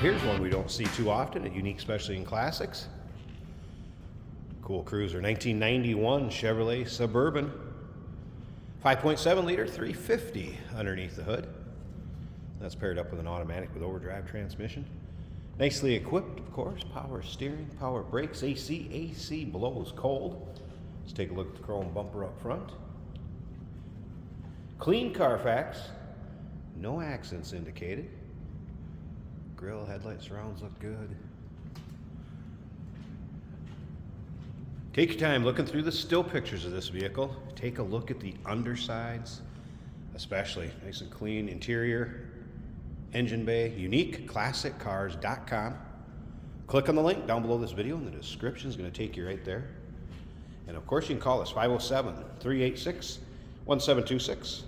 here's one we don't see too often, a unique especially in classics. Cool cruiser, 1991 Chevrolet Suburban. 5.7 liter, 350 underneath the hood. That's paired up with an automatic with overdrive transmission. Nicely equipped, of course. Power steering, power brakes, AC blows cold. Let's take a look at the chrome bumper up front. Clean Carfax. No accents indicated. Grill, headlight, surrounds look good. Take your time looking through the still pictures of this vehicle. Take a look at the undersides, especially. Nice and clean interior, engine bay, uniqueclassiccars.com. Click on the link down below this video in the description. Is going to take you right there. And of course you can call us 507-386-1726.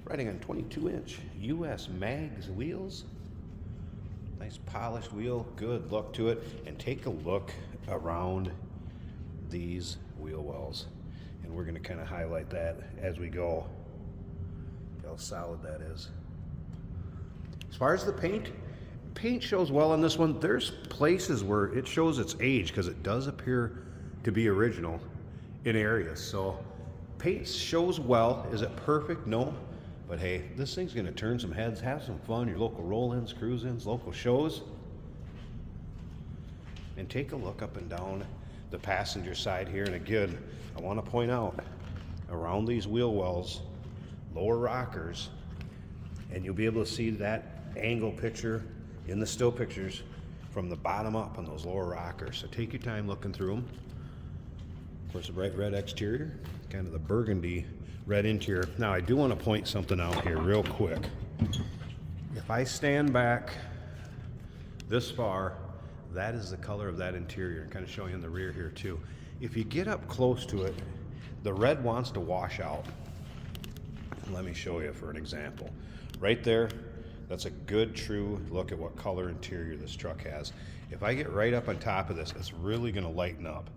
Riding on 22-inch US mags wheels. Nice polished wheel, good look to it. And take a look around these wheel wells. And we're going to kind of highlight that as we go. How solid that is. As far as the paint shows well on this one. There's places where it shows its age because it does appear to be original in areas. So paint shows well. Is it perfect? No. But hey, this thing's going to turn some heads, have some fun, your local roll-ins, cruise-ins, local shows. And take a look up and down the passenger side here. And again, I want to point out, around these wheel wells, lower rockers, and you'll be able to see that angle picture in the still pictures from the bottom up on those lower rockers. So take your time looking through them. Of course, the bright red exterior, kind of the burgundy red interior. Now I do want to point something out here real quick. If I stand back this far, that is the color of that interior. I'm kind of showing you in the rear here too. If you get up close to it, the red wants to wash out. Let me show you for an example. Right there, that's a good true look at what color interior this truck has. If I get right up on top of this, it's really going to lighten up.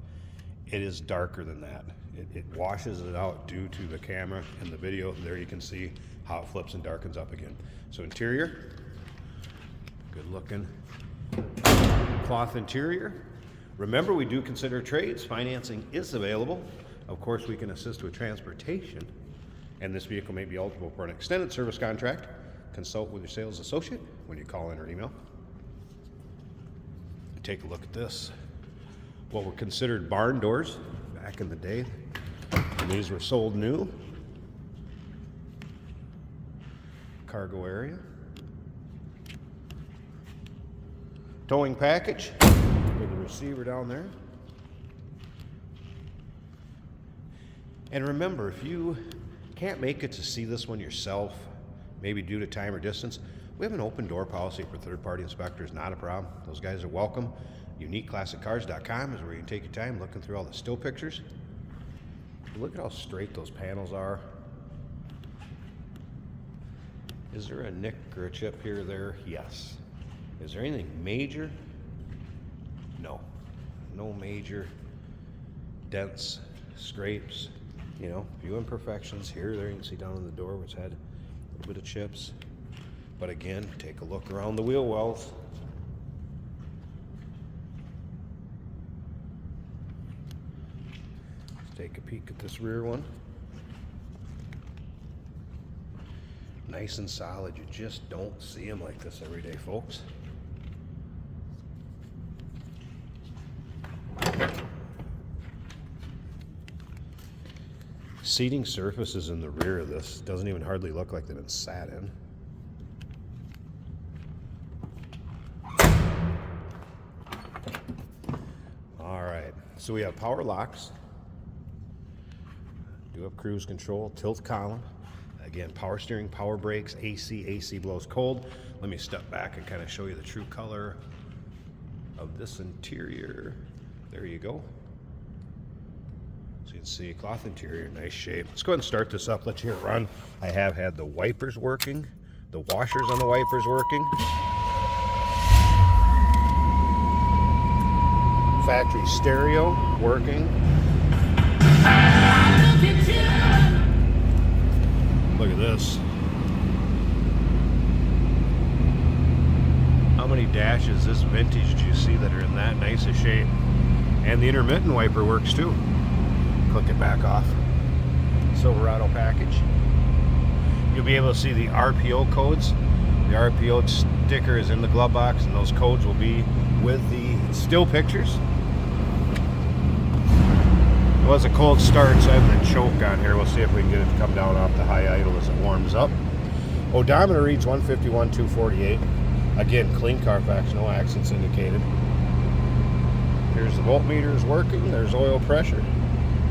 It is darker than that. It washes it out due to the camera and the video. There you can see how it flips and darkens up again. So interior, good looking. Cloth interior. Remember, we do consider trades. Financing is available. Of course, we can assist with transportation. And this vehicle may be eligible for an extended service contract. Consult with your sales associate when you call in or email. Take a look at this. What were considered barn doors back in the day. And these were sold new. Cargo area. Towing package with the receiver down there. And remember, if you can't make it to see this one yourself, maybe due to time or distance, we have an open door policy for third-party inspectors. Not a problem. Those guys are welcome. UniqueClassicCars.com is where you can take your time looking through all the still pictures. Look at how straight those panels are. Is there a nick or a chip here or there? Yes. Is there anything major? No. No major dents, scrapes, you know, few imperfections here or there. You can see down in the door which had a little bit of chips. But again, take a look around the wheel wells. Take a peek at this rear one. Nice and solid. You just don't see them like this every day, folks. Seating surfaces in the rear of this doesn't even hardly look like they've been sat in. All right, so we have power locks. Do have cruise control, tilt column. Again, power steering, power brakes, AC blows cold. Let me step back and kind of show you the true color of this interior. There you go. So you can see cloth interior, nice shape. Let's go ahead and start this up, let you hear it run. I have had the wipers working, the washers on the wipers working. Factory stereo working. Look at this. How this vintage you see that are in that nice a shape. And the intermittent wiper works too. Click it back off. Silverado package. You'll be able to see the RPO codes. The RPO sticker is in the glove box, and those codes will be with the still pictures. It was a cold start, so I have the choke on here. We'll see if we can get it to come down off the high idle as it warms up. Odometer reads 151, 248. Again, clean Carfax, no accents indicated. Here's the voltmeter is working. There's oil pressure.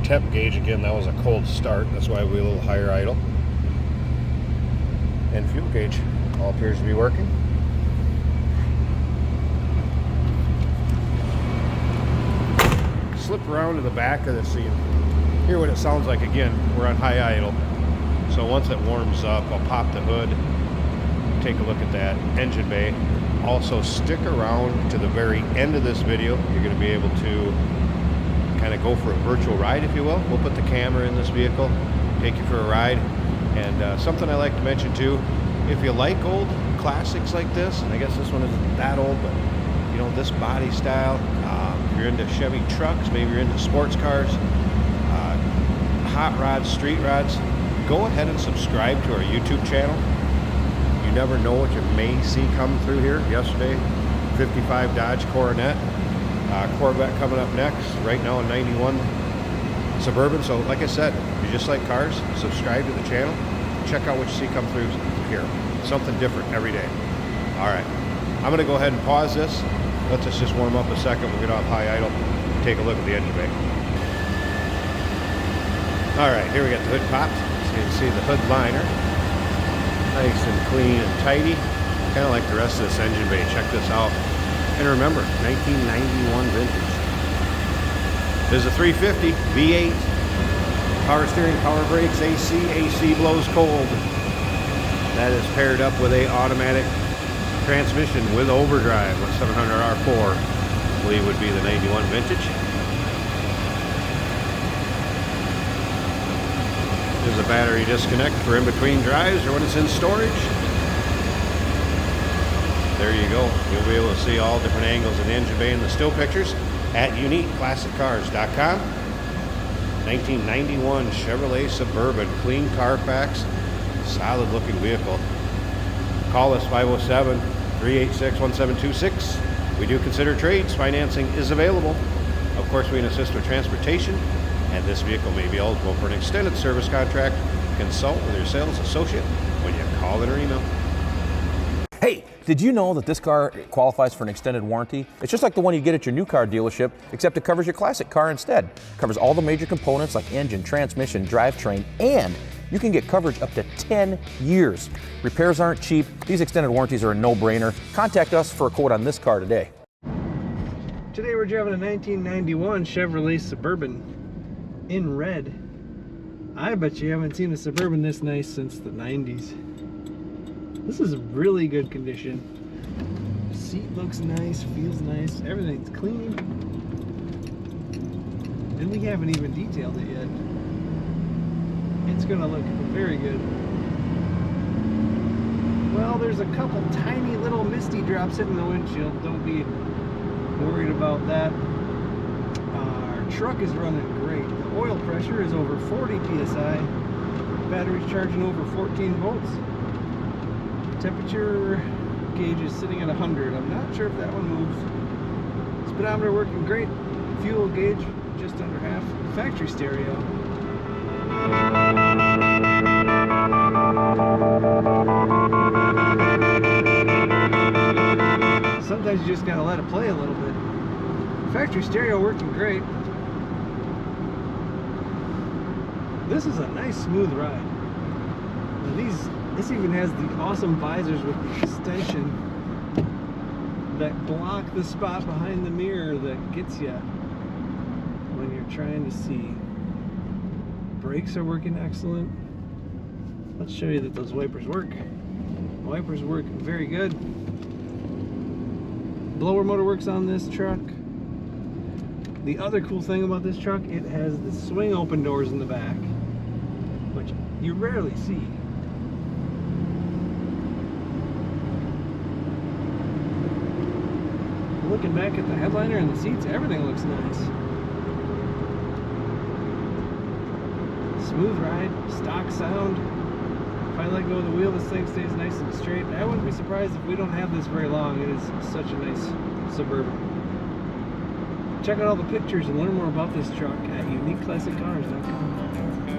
Temp gauge, again, that was a cold start. That's why we're a little higher idle. And fuel gauge all appears to be working. Slip around to the back of the seat. Hear what it sounds like. Again, we're on high idle. So once it warms up, I'll pop the hood, take a look at that engine bay. Also stick around to the very end of this video. You're going to be able to kind of go for a virtual ride, if you will. We'll put the camera in this vehicle, take you for a ride. And something I like to mention too, if you like old classics like this, and I guess this one isn't that old, but you know, this body style, if you're into Chevy trucks, maybe you're into sports cars, hot rods, street rods, go ahead and subscribe to our YouTube channel. You never know what you may see come through here. Yesterday, 55 Dodge Coronet, Corvette coming up next. Right now, a 91 Suburban. So, like I said, if you just like cars, subscribe to the channel. Check out what you see come through here. Something different every day. All right, I'm going to go ahead and pause this. Let us just warm up a second. We'll get off high idle. Take a look at the engine bay. All right, here we got the hood popped. So you can see the hood liner. Nice and clean and tidy. Kind of like the rest of this engine bay. Check this out. And remember, 1991 vintage. This is a 350 V8. Power steering, power brakes, AC. AC blows cold. That is paired up with a automatic transmission with overdrive with 700 R4. I believe would be the 91 vintage. There's a battery disconnect for in between drives or when it's in storage. There you go. You'll be able to see all different angles of the engine bay and the still pictures at uniqueclassiccars.com. 1991 Chevrolet Suburban, clean Carfax, solid looking vehicle. Call us 507-386-1726. We do consider trades. Financing is available. Of course, we can assist with transportation, and this vehicle may be eligible for an extended service contract. Consult with your sales associate when you call in or email. Hey, did you know that this car qualifies for an extended warranty? It's just like the one you get at your new car dealership, except it covers your classic car instead. It covers all the major components like engine, transmission, drivetrain, and you can get coverage up to 10 years. Repairs aren't cheap. These extended warranties are a no-brainer. Contact us for a quote on this car today. Today we're driving a 1991 Chevrolet Suburban in red. I bet you haven't seen a Suburban this nice since the 90s. This is really good condition. Seat looks nice, feels nice, everything's clean. And we haven't even detailed it yet. It's gonna look very good. Well, there's a couple tiny little misty drops hitting the windshield. Don't be worried about that. Our truck is running great. The oil pressure is over 40 psi. Battery's charging over 14 volts. Temperature gauge is sitting at 100. I'm not sure if that one moves. Speedometer working great. Fuel gauge just under half. Factory stereo. Sometimes you just gotta let it play a little bit. Factory stereo working great. This is a nice smooth ride. Now this even has the awesome visors with the extension that block the spot behind the mirror that gets you when you're trying to see. Brakes are working excellent. Let's show you that those wipers work. Wipers work very good. Blower motor works on this truck. The other cool thing about this truck, it has the swing open doors in the back, which you rarely see. looking back at the headliner and the seats, everything looks nice. Smooth ride, stock sound. If I let go of the wheel, this thing stays nice and straight. I wouldn't be surprised if we don't have this very long. It is such a nice Suburban. Check out all the pictures and learn more about this truck at uniqueclassiccars.com.